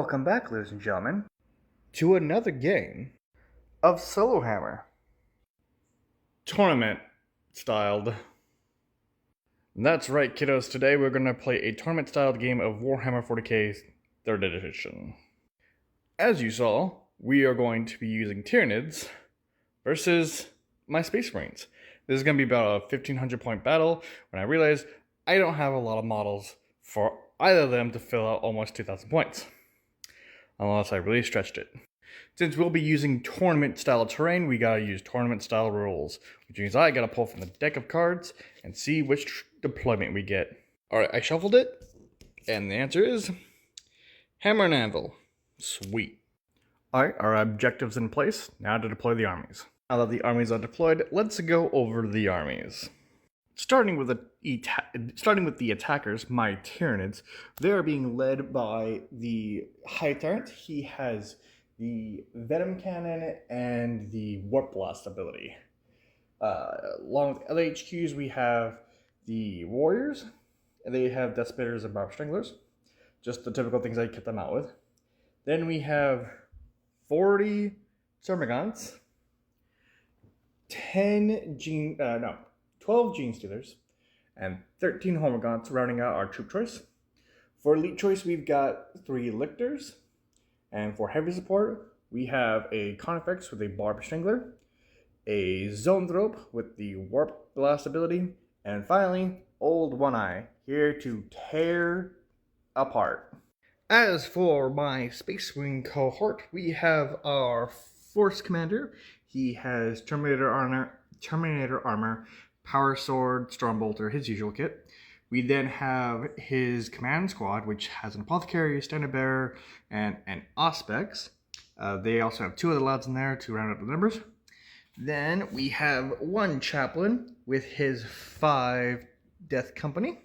Welcome back, ladies and gentlemen, to another game of Solohammer. Tournament styled. That's right, kiddos. Today we're going to play a tournament styled game of Warhammer 40k 3rd edition. As you saw, we are going to be using Tyranids versus my Space Marines. This is going to be about a 1500 point battle when I realized I don't have a lot of models for either of them to fill out almost 2000 points. Unless I really stretched it. Since we'll be using tournament-style terrain, we gotta use tournament-style rules, which means I gotta pull from the deck of cards and see which deployment we get. Alright, I shuffled it, and the answer is Hammer and Anvil. Sweet. Alright, our objective's in place, now to deploy the armies. Now that the armies are deployed, let's go over the armies. Starting with the attackers, my Tyranids, they are being led by the High Tyrant. He has the Venom Cannon and the Warp Blast ability. Along with other HQs, we have the Warriors, and they have Death Spitters and Barb Stranglers. Just the typical things I kept them out with. Then we have 40 Termagants, 12 Gene Stealers, and 13 Homagants, rounding out our troop choice. For elite choice, we've got 3 Lictors, and for heavy support, we have a Conifex with a Barb Strangler, a Zoanthrope with the Warp Blast ability, and finally, Old One Eye, here to tear apart. As for my Space Marine cohort, we have our Force Commander. He has Terminator armor, Power Sword, Stormbolter, his usual kit. We then have his command squad, which has an Apothecary, Standard Bearer, and an Auspex. They also have 2 other lads in there to round up the numbers. Then we have 1 Chaplain with his 5 Death Company.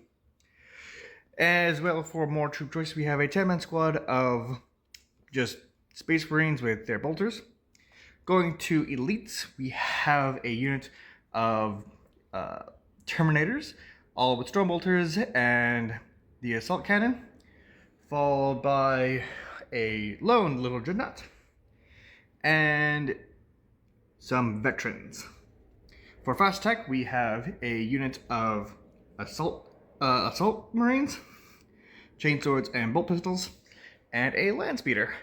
As well, for more troop choice, we have a 10-man squad of just Space Marines with their bolters. Going to elites, we have a unit of Terminators, all with Stormbolters and the Assault Cannon, followed by a lone little Dreadnought, and some Veterans. For fast attack, we have a unit of Assault Marines, Chainswords and Bolt Pistols, and a Land Speeder.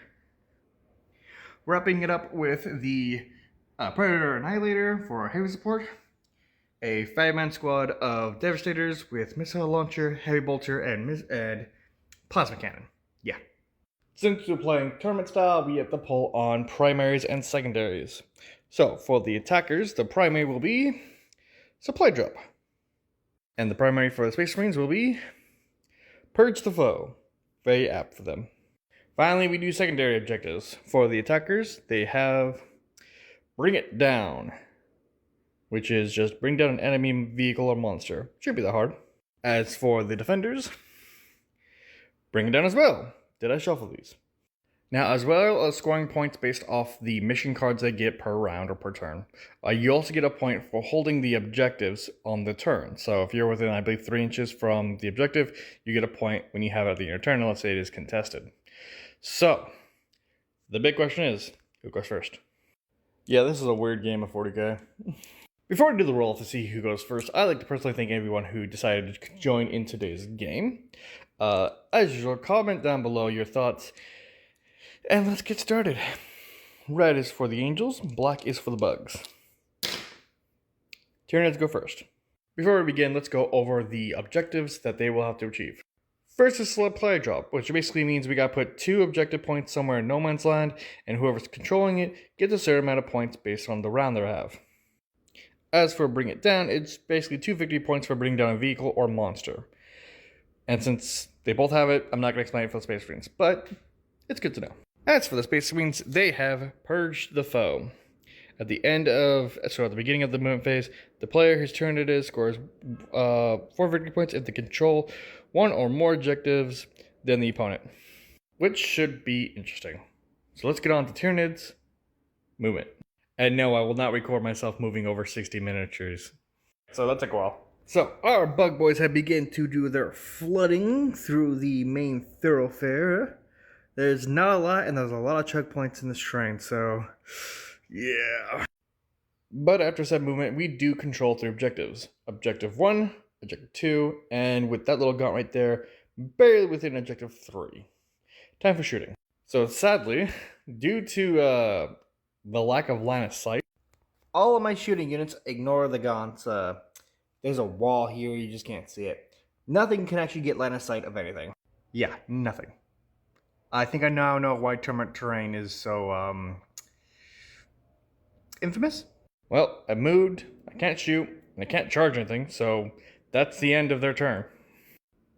Wrapping it up with the Predator Annihilator for our heavy support, a 5-man squad of Devastators with Missile Launcher, Heavy Bolter, and Plasma Cannon. Yeah. Since we're playing tournament style, we have to pull on primaries and secondaries. So, for the attackers, the primary will be Supply Drop. And the primary for the Space Marines will be Purge the Foe. Very apt for them. Finally, we do secondary objectives. For the attackers, they have Bring It Down, which is just bring down an enemy vehicle or monster. Shouldn't be that hard. As for the defenders, Bring It Down as well. Did I shuffle these? Now, as well as scoring points based off the mission cards they get per round or per turn, you also get a point for holding the objectives on the turn. So if you're within, I believe, 3 inches from the objective, you get a point when you have it at the end of your turn, and let's say it is contested. So, the big question is, who goes first? Yeah, this is a weird game of 40k. Before I do the roll to see who goes first, I'd like to personally thank everyone who decided to join in today's game. As usual, comment down below your thoughts, and let's get started. Red is for the angels, black is for the bugs. Tyranids go first. Before we begin, let's go over the objectives that they will have to achieve. First is Supply Drop, which basically means we gotta put 2 objective points somewhere in no man's land, and whoever's controlling it gets a certain amount of points based on the round they have. As for Bring It Down, it's basically 2 victory points for bringing down a vehicle or monster. And since they both have it, I'm not gonna explain it for the Space Marines, but it's good to know. As for the Space Marines, they have Purge the Foe. At the beginning of the movement phase, the player whose turn it is scores 4 victory points if they control 1 or more objectives than the opponent, which should be interesting. So let's get on to Tyranids movement. And no, I will not record myself moving over 60 miniatures. So that took a while. So our bug boys have begun to do their flooding through the main thoroughfare There's not a lot, and there's a lot of choke points in this terrain, so yeah. But after said movement, we do control 3 objectives. Objective 1, Objective 2, and with that little gaunt right there, barely within Objective 3. Time for shooting. So sadly, due to the lack of line of sight, all of my shooting units ignore the gaunts. There's a wall here, you just can't see it. Nothing can actually get line of sight of anything. Yeah, nothing. I think I now know why tournament terrain is so, infamous. Well, I moved, I can't shoot, and I can't charge anything, so that's the end of their turn.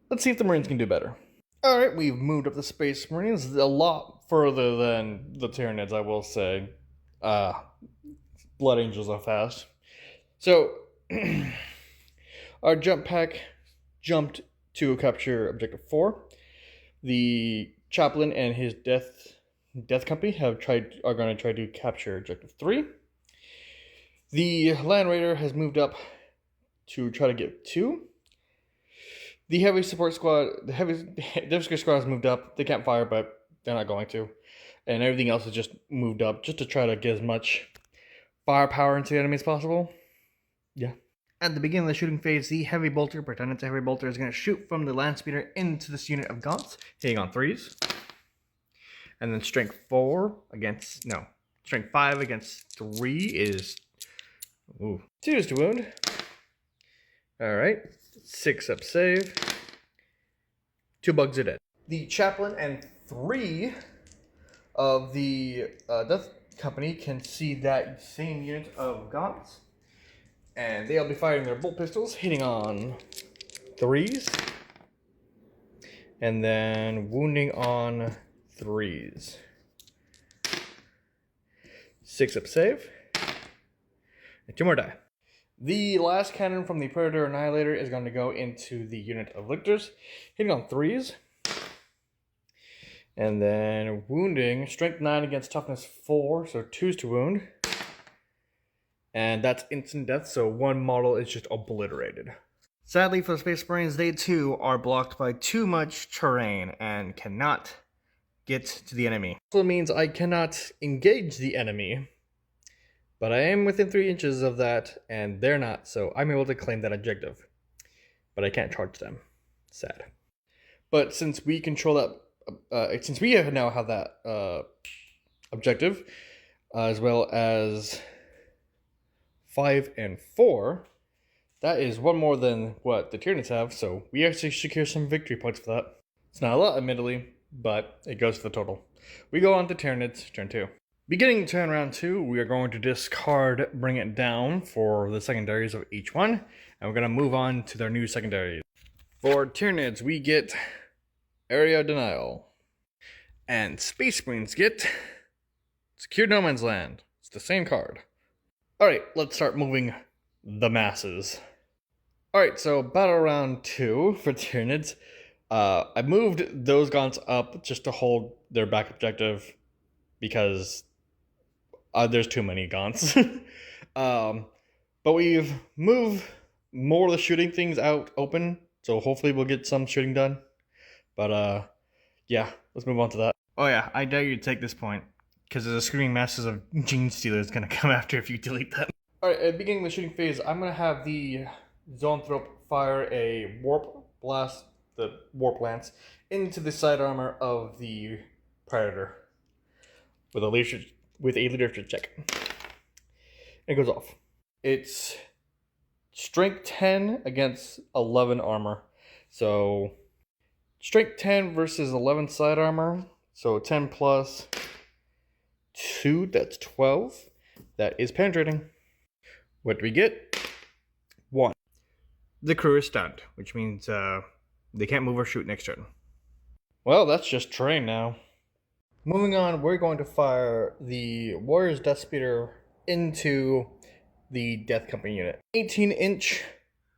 Let's see if the Marines can do better. Alright, we've moved up the Space Marines a lot further than the Tyranids, I will say. Blood Angels are fast. So, our jump pack jumped to capture Objective 4. The Chaplain and his Death Company are going to try to capture Objective 3. The Land Raider has moved up to try to get 2. The Heavy Support Squad, the Rescue Squad has moved up. They can't fire, but they're not going to. And everything else has just moved up just to try to get as much firepower into the enemy as possible. Yeah. At the beginning of the shooting phase, the Heavy Bolter, pretend it's a Heavy Bolter, is going to shoot from the Land Speeder into this unit of gaunts, hitting on 3s. And then Strength 5 against 3 is 2 is to wound. Alright, 6 up save. 2 bugs are dead. The Chaplain and 3 of the Death Company can see that same unit of gaunts. And they'll be firing their bolt pistols, hitting on 3s. And then wounding on 3s. 6 up save. And 2 more die. The last cannon from the Predator Annihilator is going to go into the unit of Lictors, hitting on 3s. And then wounding, Strength 9 against Toughness 4, so 2s to wound. And that's instant death, so 1 model is just obliterated. Sadly for the Space Marines, they too are blocked by too much terrain and cannot get to the enemy. Also means I cannot engage the enemy. But I am within 3 inches of that, and they're not, so I'm able to claim that objective. But I can't charge them. Sad. But since we control that, since we now have that objective, as well as 5 and 4, that is 1 more than what the Tyranids have, so we actually secure some victory points for that. It's not a lot, admittedly, but it goes to the total. We go on to Tyranids, turn 2. Beginning turn round 2, we are going to discard Bring It Down for the secondaries of each one, and we're going to move on to their new secondaries. For Tyranids, we get Area Denial, and Space Marines get Secure No Man's Land. It's the same card. Alright, let's start moving the masses. Alright, so Battle Round 2 for Tyranids. I moved those gaunts up just to hold their back objective because there's too many gaunts. But we've moved more of the shooting things out open, so hopefully we'll get some shooting done. But yeah, let's move on to that. Oh yeah, I dare you to take this point, because there's a screaming masses of Gene Stealers gonna come after if you delete them. Alright, at the beginning of the shooting phase, I'm gonna have the Zoanthrope fire a Warp Blast, the Warp Lance, into the side armor of the Predator with a leadership check. It goes off. It's Strength 10 against 11 armor. So Strength 10 versus 11 side armor. So 10 plus 2, that's 12. That is penetrating. What do we get? 1. The crew is stunned, which means they can't move or shoot next turn. Well, that's just terrain now. Moving on, we're going to fire the Warrior's Death Speeder into the Death Company unit. 18-inch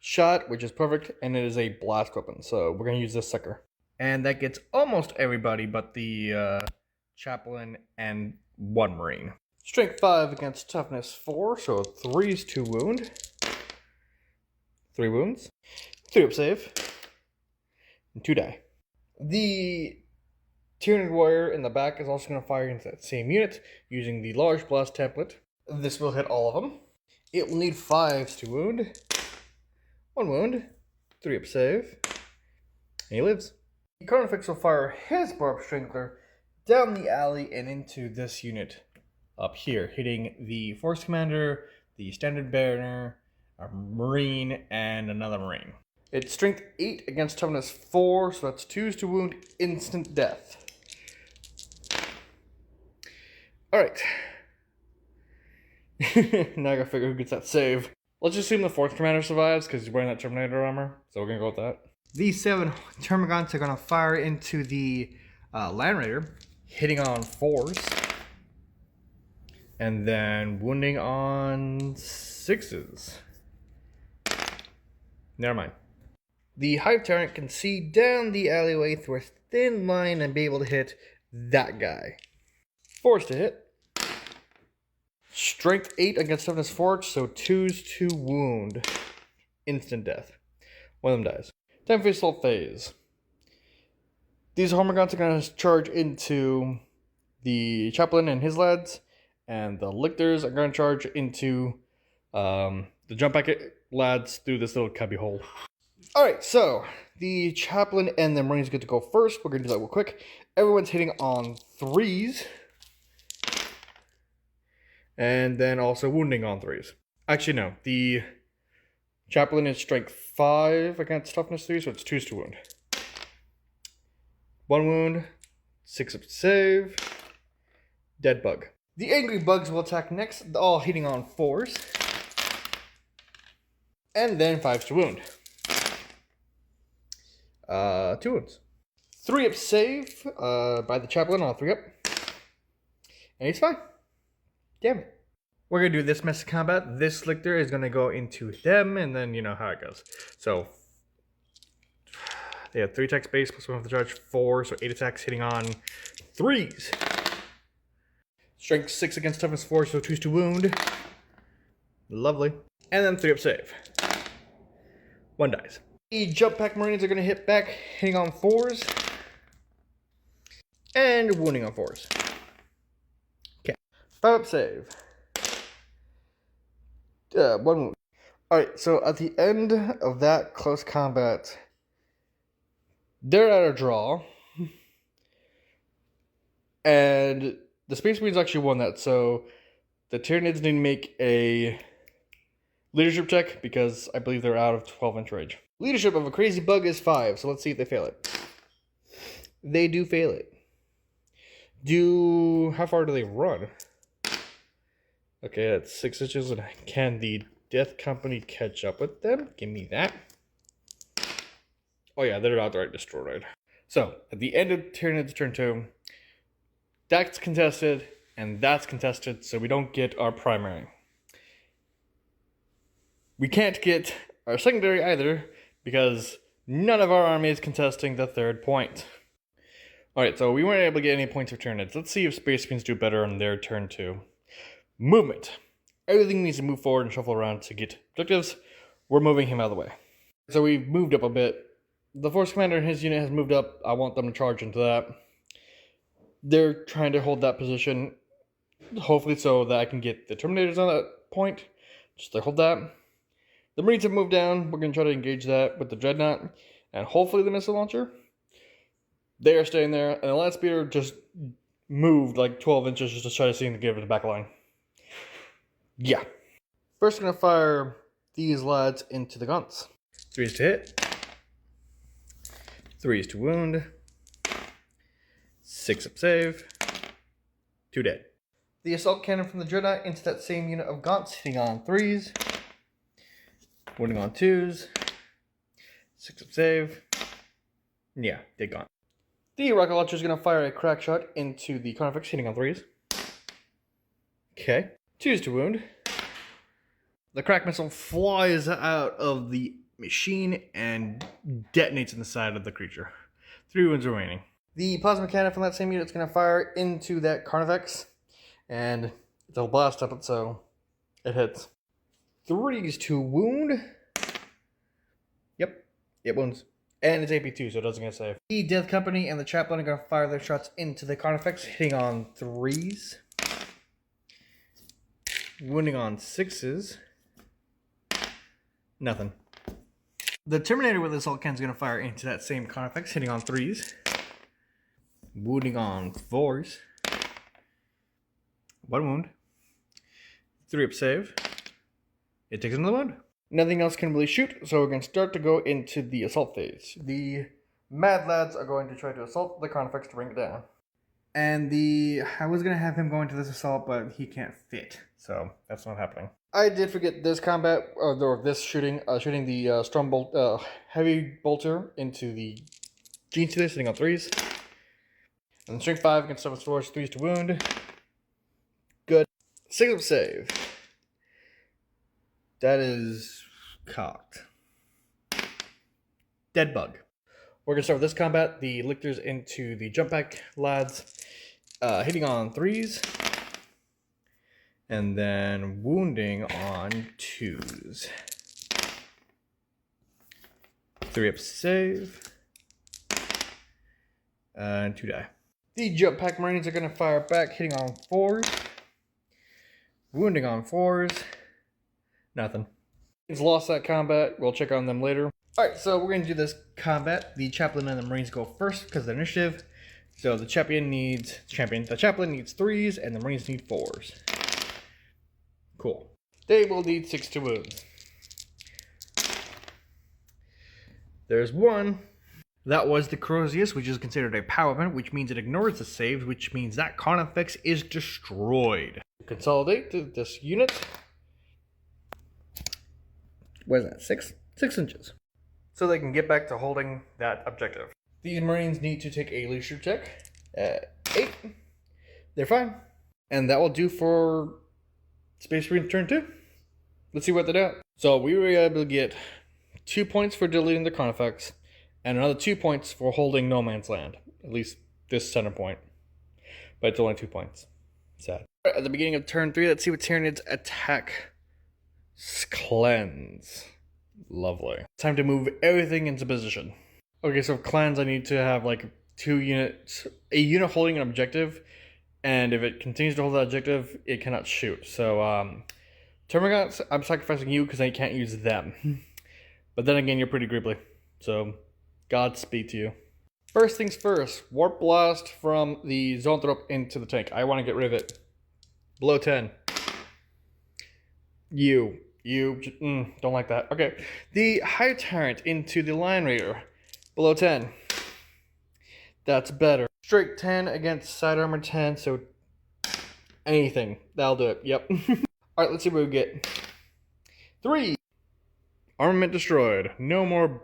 shot, which is perfect, and it is a blast weapon, so we're going to use this sucker. And that gets almost everybody but the Chaplain and 1 Marine. Strength 5 against Toughness 4, so 3s to wound. 3 wounds. 3 up save. And 2 die. The Tyranid warrior in the back is also going to fire into that same unit using the large blast template. This will hit all of them. It will need 5s to wound. 1 wound, 3 up save, and he lives. The Carnifex will fire his Barb Strangler down the alley and into this unit up here, hitting the Force Commander, the Standard Bearer, a Marine, and another Marine. It's strength 8 against toughness 4, so that's 2s to wound, instant death. Alright. Now I gotta figure who gets that save. Let's just assume the Force Commander survives because he's wearing that Terminator armor, so we're gonna go with that. These 7 Termagants are gonna fire into the Land Raider, hitting on 4s, and then wounding on 6s. Never mind. The Hive Tyrant can see down the alleyway through a thin line and be able to hit that guy. 4s to hit. Strength 8 against toughness 4, so 2s to wound. Instant death. One of them dies. Time for assault phase. These Hormagaunts are going to charge into the Chaplain and his lads, and the Lictors are going to charge into the jump packet lads through this little cubby hole. Alright, so the Chaplain and the Marines get to go first. We're going to do that real quick. Everyone's hitting on 3s. And then also wounding on 3s. Actually, no. The Chaplain is strength 5 against toughness 3, so it's 2s to wound. 1 wound, 6 up to save. Dead bug. The angry bugs will attack next, all hitting on 4s. And then 5s to wound. 2 wounds. 3 up save by the Chaplain on 3 up. And he's fine. Damn it. We're going to do this mess of combat. This Lictor is going to go into them, and then you know how it goes. So, they have 3 attacks base, plus 1 with the charge, 4, so 8 attacks hitting on 3s. Strength 6 against toughness 4, so 2s to wound. Lovely. And then 3 up save. 1 dies. The Jump Pack Marines are going to hit back, hitting on 4s. And wounding on 4s. 5 up save. 1 wound. Alright, so at the end of that close combat, they're at a draw. And the Space Marines actually won that, so the Tyranids need to make a leadership check because I believe they're out of 12-inch range. Leadership of a crazy bug is 5, so let's see if they fail it. They do fail it. How far do they run? Okay, that's 6 inches. And can the Death Company catch up with them? Give me that. Oh yeah, they're outright destroyed. So, at the end of Tyranid's turn 2, that's contested, and that's contested, so we don't get our primary. We can't get our secondary either, because none of our army is contesting the 3rd point. Alright, so we weren't able to get any points for Tyranids. Let's see if Space Marines do better on their turn 2. Movement. Everything needs to move forward and shuffle around to get objectives. We're moving him out of the way. So we've moved up a bit. The Force Commander and his unit has moved up. I want them to charge into that. They're trying to hold that position, hopefully so that I can get the Terminators on that point. Just to hold that. The Marines have moved down. We're going to try to engage that with the Dreadnought and hopefully the missile launcher. They are staying there, and the Land Speeder just moved like 12 inches just to try to see him to give it a back line. Yeah. First, I'm going to fire these lads into the guns. 3s to hit. 3s to wound. 6 up save. 2 dead. The assault cannon from the Dreadnought into that same unit of gaunts, hitting on 3s. Wounding on 2s. 6 up save. Yeah, dead gaunt. The rocket launcher is going to fire a crack shot into the Carnifex, hitting on 3s. Okay. 2s to wound. The crack missile flies out of the machine and detonates in the side of the creature. 3 wounds remaining. The plasma cannon from that same unit is going to fire into that Carnifex. And it'll blast up it, so it hits. 3s to wound. Yep, it wounds. And it's AP2, so it doesn't get save. The Death Company and the Chaplain are going to fire their shots into the Carnifex, hitting on 3s. Wounding on 6s. Nothing. The Terminator with Assault Cannon is going to fire into that same Carnifex, hitting on 3s. Wounding on 4s. 1 wound. 3 up save. It takes another wound. Nothing else can really shoot, so we're going to start to go into the assault phase. The Mad Lads are going to try to assault the Carnifex to bring it down. And I was going to have him go into this assault, but he can't fit, so that's not happening. I did forget this combat, or this shooting the strong bolt, heavy bolter into the Gene Stealer, sitting on 3s. And strength 5 against 7 swords, 3s to wound. Good. 6 up save. That is cocked. Dead bug. We're going to start with this combat. The Lictors into the jump back lads. Hitting on 3s. And then wounding on 2s. 3 up save. And 2 die. The jump pack Marines are going to fire back, hitting on 4s. Wounding on 4s. Nothing. He's lost that combat. We'll check on them later. Alright, so we're going to do this combat. The Chaplain and the Marines go first because of their initiative. So the Chaplain needs 3s and the Marines need 4s. Cool. They will need 6 to wound. There's 1. That was the Corrosius, which is considered a power weapon, which means it ignores the saves, which means that Carnifex is destroyed. Consolidate to this unit. What is that? 6 inches. So they can get back to holding that objective. These Marines need to take a leadership check at 8. They're fine. And that will do for Space Marine turn 2. Let's see what they do. So we were able to get 2 points for deleting the Carnifex, and another 2 points for holding No Man's Land. At least this center point. But it's only 2 points. Sad. At the beginning of turn 3, let's see what Tyranids attack. Cleanse. Lovely. Time to move everything into position. Okay, so cleanse, I need to have like 2 units, a unit holding an objective, and if it continues to hold that objective, it cannot shoot. So, Termagants, I'm sacrificing you because I can't use them. But then again, you're pretty gribbly. So, Godspeed to you. First things first, Warp Blast from the Zoanthrope into the tank. I want to get rid of it. Below 10. You don't like that. Okay. The High Tyrant into the Lion Raider. Below 10. That's better. Straight 10 against side armor 10, so anything. That'll do it. Yep. Alright, let's see what we get. 3. Armament destroyed. No more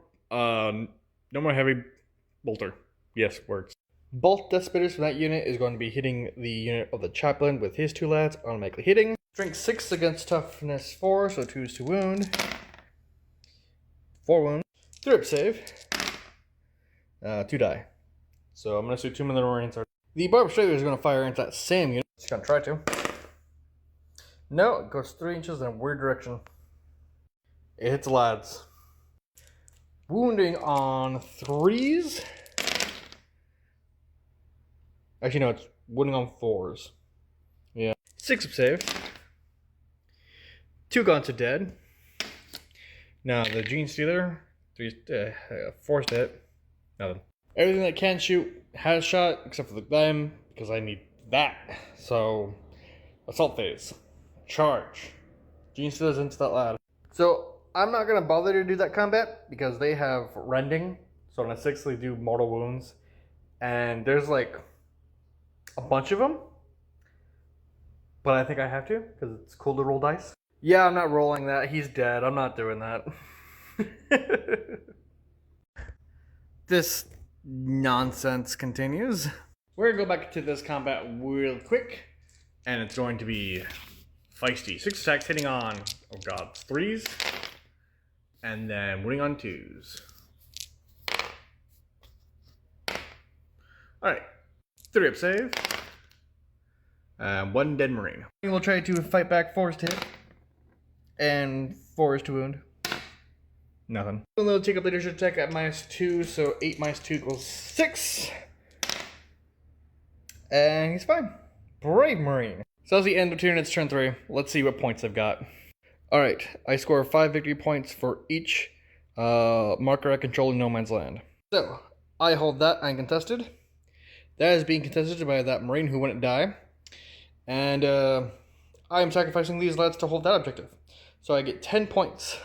heavy bolter. Yes, works. Both Death Spitters from that unit is going to be hitting the unit of the Chaplain with his 2 lads, automatically hitting. Strength 6 against toughness 4, so 2s to wound. 4 wound. 3 up save. 2 die. So I'm going to assume 2 of the Marines are. The Barb Strader is going to fire into that same unit. Just going to try to. No, it goes 3 inches in a weird direction. It hits lads. Wounding on 3s. Actually, no, it's wounding on 4s. Yeah. 6 up save. 2 gone to dead. Now the Gene Stealer, 4 to hit. Nothing. Everything that can shoot has shot, except for them, because I need that. So, assault phase. Charge. Gene Stealer's into that lad. So, I'm not going to bother to do that combat, because they have rending. So, I'm going to 6ly do mortal wounds. And there's like a bunch of them. But I think I have to, because it's cool to roll dice. Yeah, I'm not rolling that. He's dead. I'm not doing that. This nonsense continues. We're going to go back to this combat real quick. And it's going to be feisty. 6 attacks hitting on, oh god, 3s. And then winning on 2s. Alright. 3 up save. 1 dead Marine. We'll try to fight back 4s to hit. And 4s to wound. Nothing. A little take up leadership check at -2, so 8 minus 2 equals 6. And he's fine. Brave Marine. So that's the end of Tyranids turn 3. Let's see what points I've got. Alright, I score 5 victory points for each marker I control in No Man's Land. So, I hold that uncontested. That is being contested by that Marine who wouldn't die. And I am sacrificing these lads to hold that objective. So I get 10 points.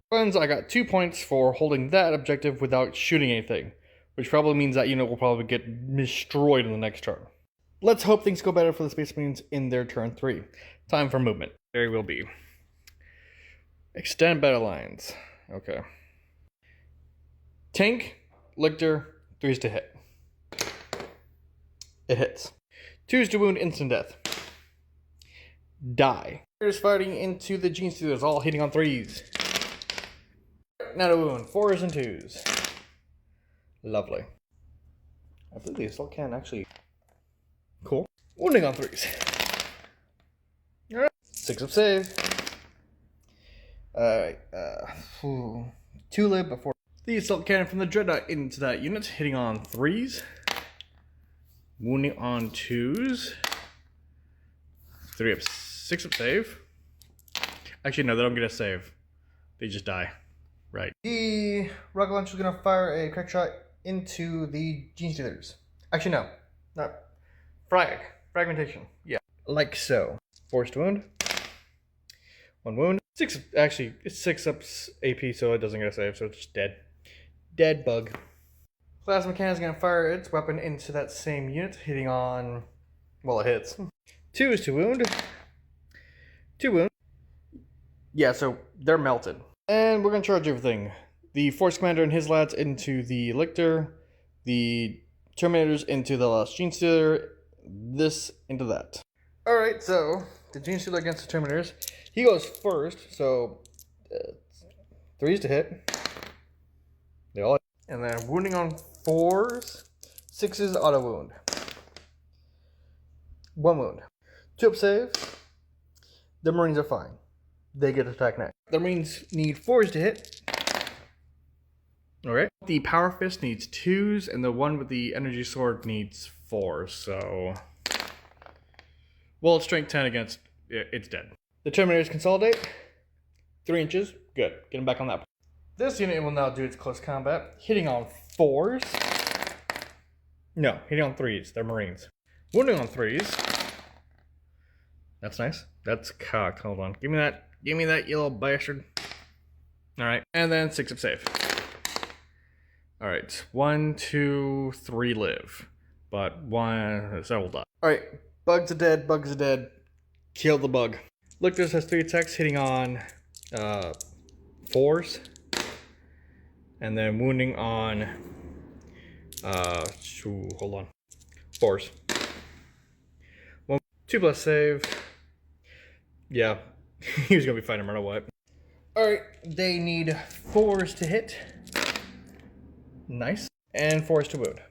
Friends, I got 2 points for holding that objective without shooting anything, which probably means that unit will probably get destroyed in the next turn. Let's hope things go better for the Space Marines in their turn 3. Time for movement. There will be. Extend battle lines. Okay. Tank, Lictor, 3s to hit. It hits. 2s to wound, instant death. Die. Here's fighting into the Gene Stealers, all hitting on 3s. Now to wound, 4s and 2s. Lovely. I believe the assault can actually... Cool. Wounding on 3s. Alright. 6 up save. Alright. 2 live before... The assault cannon from the Dreadnought into that unit, hitting on 3s. Wounding on 2s. 6 up save. Actually, no, they don't get a save. They just die. Right. The rocket launcher is going to fire a crack shot into the Gene Stealers. Actually, no. Not. Fragmentation. Yeah. Like so. Forced wound. 1 wound. 6. Actually, it's 6 up AP, so it doesn't get a save, so it's just dead. Dead bug. Plasma cannon is going to fire its weapon into that same unit, hitting on... Well, it hits. 2 is to wound. 2 wound. Yeah, so they're melted. And we're going to charge everything. The Force Commander and his lads into the Lictor. The Terminators into the last Gene Stealer. This into that. Alright, so the Gene Stealer against the Terminators. He goes first, so 3s to hit. They all hit. And then wounding on 4s. 6s auto wound. 1 wound. 2 up save. The Marines are fine. They get attack next. The Marines need 4s to hit. Alright. The Power Fist needs 2s, and the one with the Energy Sword needs 4s, so... Well, it's strength 10 against... It's dead. The Terminators consolidate. 3 inches. Good. Get them back on that. This unit will now do its close combat. Hitting on 4s. No, hitting on 3s. They're Marines. Wounding on 3s. That's nice. That's cocked. Hold on. Give me that. Give me that, you little bastard. Alright. And then 6 up save. Alright. 1, 2, 3 live. But several die. Alright. Bugs are dead. Bugs are dead. Kill the bug. Lictors has 3 attacks hitting on 4s. And then wounding on hold on. 4s. 1, 2 plus save. Yeah. He was gonna be fine no matter what. Alright, they need 4s to hit. Nice. And 4s to wound.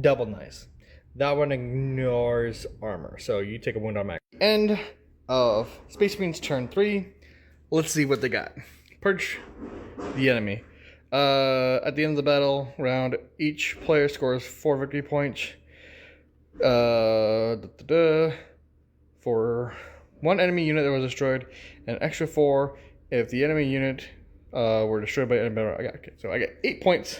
Double nice. That one ignores armor, so you take a wound on max. End of Space Marines turn 3. Let's see what they got. Purge the enemy. At the end of the battle round, each player scores 4 victory points. For 1 enemy unit that was destroyed, and an extra 4 if the enemy unit were destroyed by enemy. Okay, so I get 8 points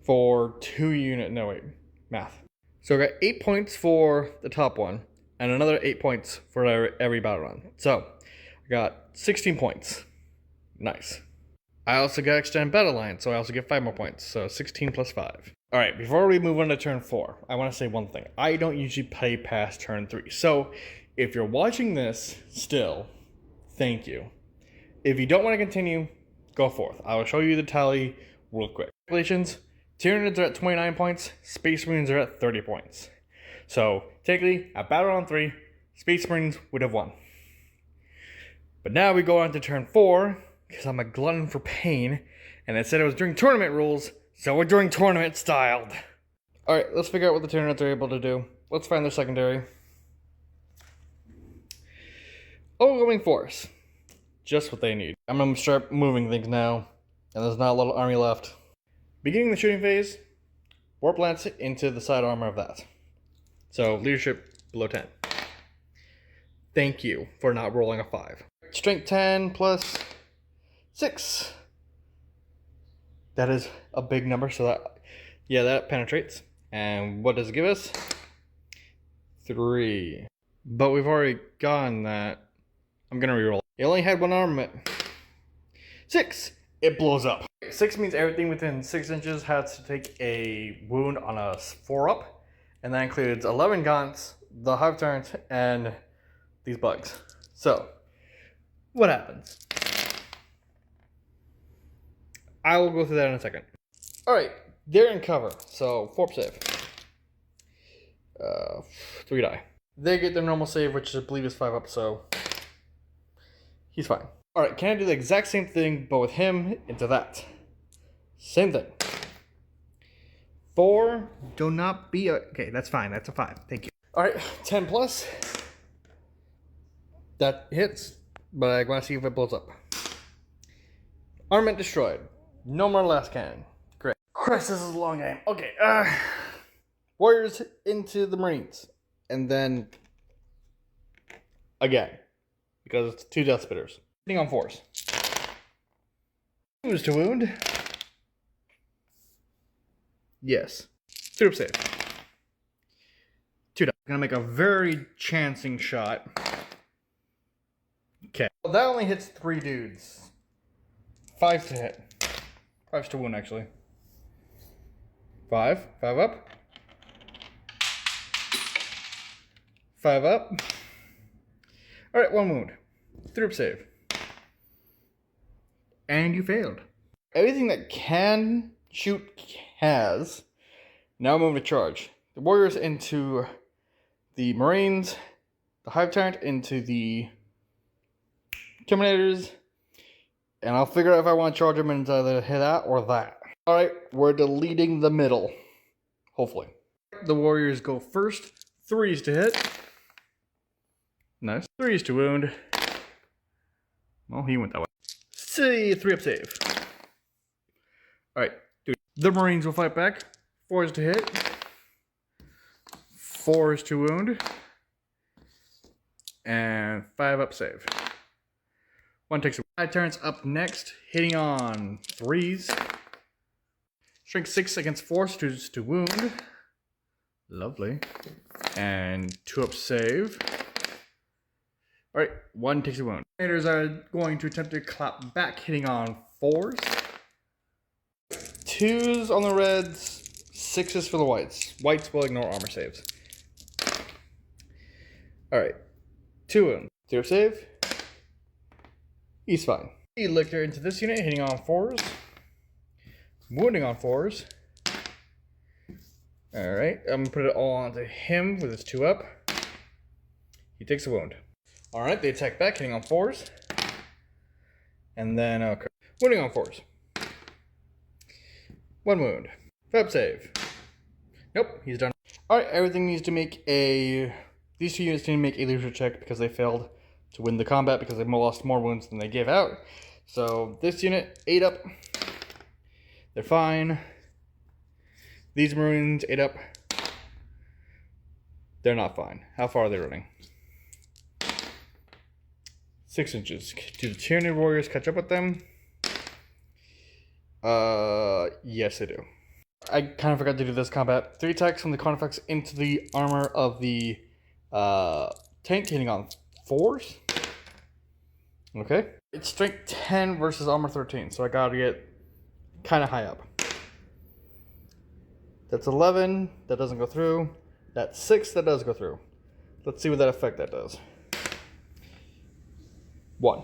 for 2 unit. No wait, math. So I got 8 points for the top one, and another 8 points for every battle run. So I got 16 points. Nice. I also got extended battle line, so I also get 5 more points. So 16 plus 5. Alright, before we move on to turn 4, I want to say one thing. I don't usually play past turn 3. So if you're watching this still, thank you. If you don't want to continue, go forth. I will show you the tally real quick. Congratulations. Tyranids are at 29 points. Space Marines are at 30 points. So technically, at battle round 3, Space Marines would have won. But now we go on to turn 4, because I'm a glutton for pain, and I said it was during tournament rules, so we're doing tournament styled. Alright, let's figure out what the Tyranids are able to do. Let's find their secondary. Overwhelming force. Just what they need. I'm gonna start moving things now, and there's not a lot of army left. Beginning the shooting phase, warp lance into the side armor of that. So leadership below 10. Thank you for not rolling a 5. Strength 10 plus 6. That is a big number, so that penetrates. And what does it give us? 3. But we've already gotten that. I'm gonna reroll. It only had one armament. 6. It blows up. 6 means everything within 6 inches has to take a wound on a 4-up. And that includes 11 gaunts, the hive turns, and these bugs. So, what happens? I will go through that in a second. Alright, they're in cover, so 4 save. 3 die. They get their normal save, which I believe is 5 up, so he's fine. Alright, can I do the exact same thing, but with him into that? Same thing. 4, do not be a... Okay, that's fine, that's a 5, thank you. Alright, 10 plus. That hits, but I want to see if it blows up. Armament destroyed. No more last cannon. Great. Christ, this is a long game. Okay, Warriors into the Marines. And then... again. Because it's 2 death spitters. Hitting on 4s. Who's to wound? Yes. 3 save. 2 die. I'm gonna make a very chancing shot. Okay. Well, that only hits 3 dudes. 5 to hit. 5's to wound, actually. 5. 5 up. 5 up. Alright, 1 wound. 3 save. And you failed. Everything that can shoot has. Now move to charge. The warriors into the Marines. The hive tyrant into the Terminators. And I'll figure out if I want to charge them into either that or that. Alright, we're deleting the middle. Hopefully. The warriors go first. 3s to hit. Nice. 3s to wound. Well, he went that way. See, 3 up save. Alright, dude. The Marines will fight back. 4s to hit. 4s to wound. And 5 up save. 1 takes a 5 turns up next, hitting on 3s. Strength 6 against 4s to wound. Lovely. And 2 up save. Alright, 1 takes a wound. Terminators are going to attempt to clap back, hitting on 4s. 2s on the reds, 6s for the whites. Whites will ignore armor saves. Alright, 2 wounds. 2 up save. He's fine. He licked her into this unit, hitting on 4s. Wounding on 4s. Alright, I'm going to put it all onto him with his 2 up. He takes a wound. Alright, they attack back, hitting on 4s. And then, okay. Wounding on 4s. 1 wound. 5 save. Nope, he's done. Alright, everything needs to make a... These 2 units need to make a leadership check because they failed to win the combat because they lost more wounds than they gave out. So, this unit, 8 up. They're fine. These Marines, 8 up. They're not fine. How far are they running? 6 inches. Do the Tyranid warriors catch up with them? Yes, they do. I kind of forgot to do this combat. 3 attacks from the Carnifex into the armor of the tank, hitting on 4s. Okay. It's strength 10 versus armor 13, so I gotta get kind of high up. That's 11. That doesn't go through. That's 6. That does go through. Let's see what that effect that does. 1.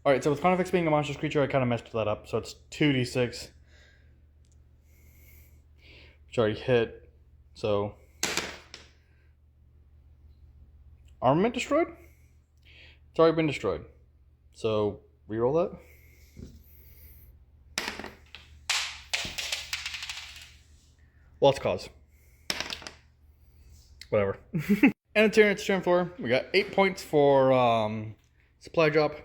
Alright, so with Carnifex being a monstrous creature, I kind of messed that up. So it's 2d6. Which already hit. So... Armament destroyed? It's already been destroyed. So, reroll that. Lost cause. Whatever. And a Tyranid's turn 4. We got 8 points for supply drop.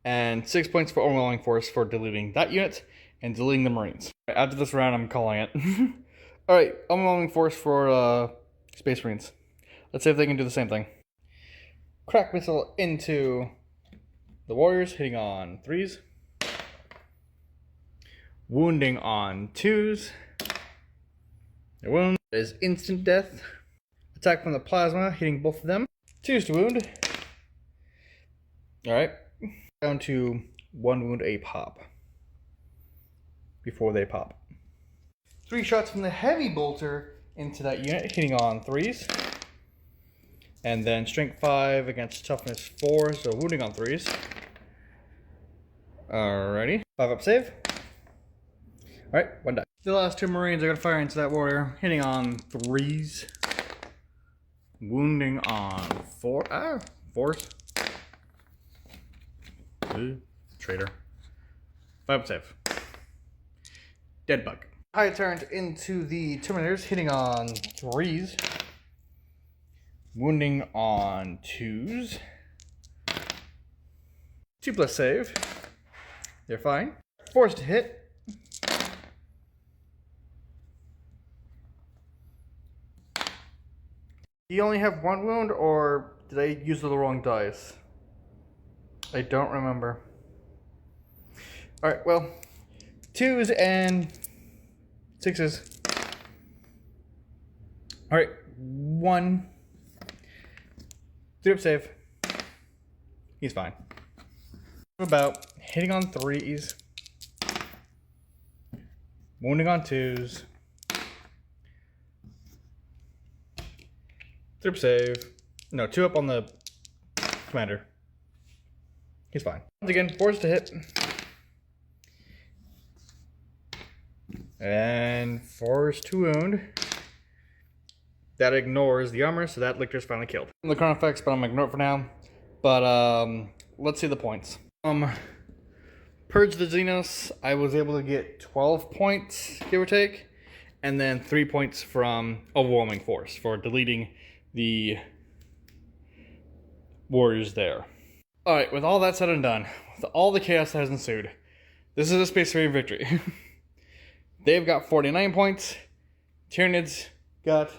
and 6 points for Overwhelming Force for deleting that unit and deleting the Marines. After this round, I'm calling it. Alright, Overwhelming Force for Space Marines. Let's see if they can do the same thing. Crack Missile into the Warriors, hitting on 3s. Wounding on 2s. The wound is instant death. Attack from the Plasma, hitting both of them. 2s to wound. Alright. Down to 1 wound a pop. Before they pop. 3 shots from the Heavy Bolter into that unit, hitting on 3s. And then Strength 5 against Toughness 4, so wounding on 3s. Alrighty. 5 up save. Alright, 1 die. The last 2 Marines are going to fire into that Warrior, hitting on 3s. Wounding on 4s. Traitor. 5 up save. Dead bug. High turned into the Terminators, hitting on 3s. Wounding on 2s. 2+ save. They're fine. Forced to hit. You only have 1 wound, or did I use the wrong dice? I don't remember. Alright, well, 2s and 6s. Alright, 1. 3 up save. He's fine. About hitting on 3s. Wounding on 2s. 3 up save. No, 2 up on the commander. He's fine. Once again, forced to hit. And forced to wound. That ignores the armor, so that Lictor's finally killed. The Chron effects, but I'm gonna ignore it for now. But let's see the points. Purge the Xenos, I was able to get 12 points, give or take. And then 3 points from Overwhelming Force for deleting the Warriors there. Alright, with all that said and done, with all the chaos that has ensued, this is a Space Marine victory. They've got 49 points. Tyranids got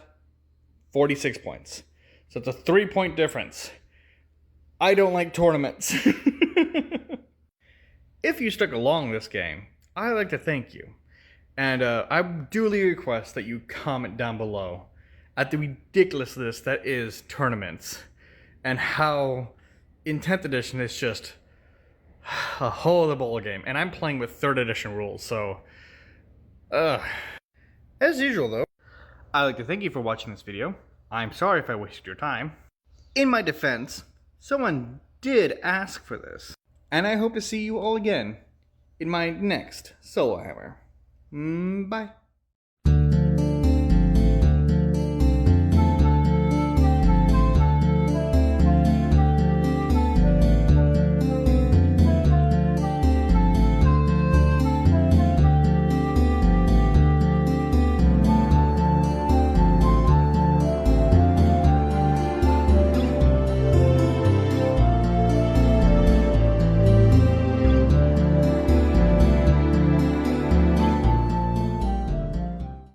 46 points. So it's a 3-point difference. I don't like tournaments. If you stuck along this game, I'd like to thank you. And I duly request that you comment down below at the ridiculousness that is tournaments. And how in 10th edition it's just a whole other ball game. And I'm playing with 3rd edition rules, so... As usual though, I'd like to thank you for watching this video. I'm sorry if I wasted your time. In my defense, someone did ask for this. And I hope to see you all again in my next Solohammer. Bye.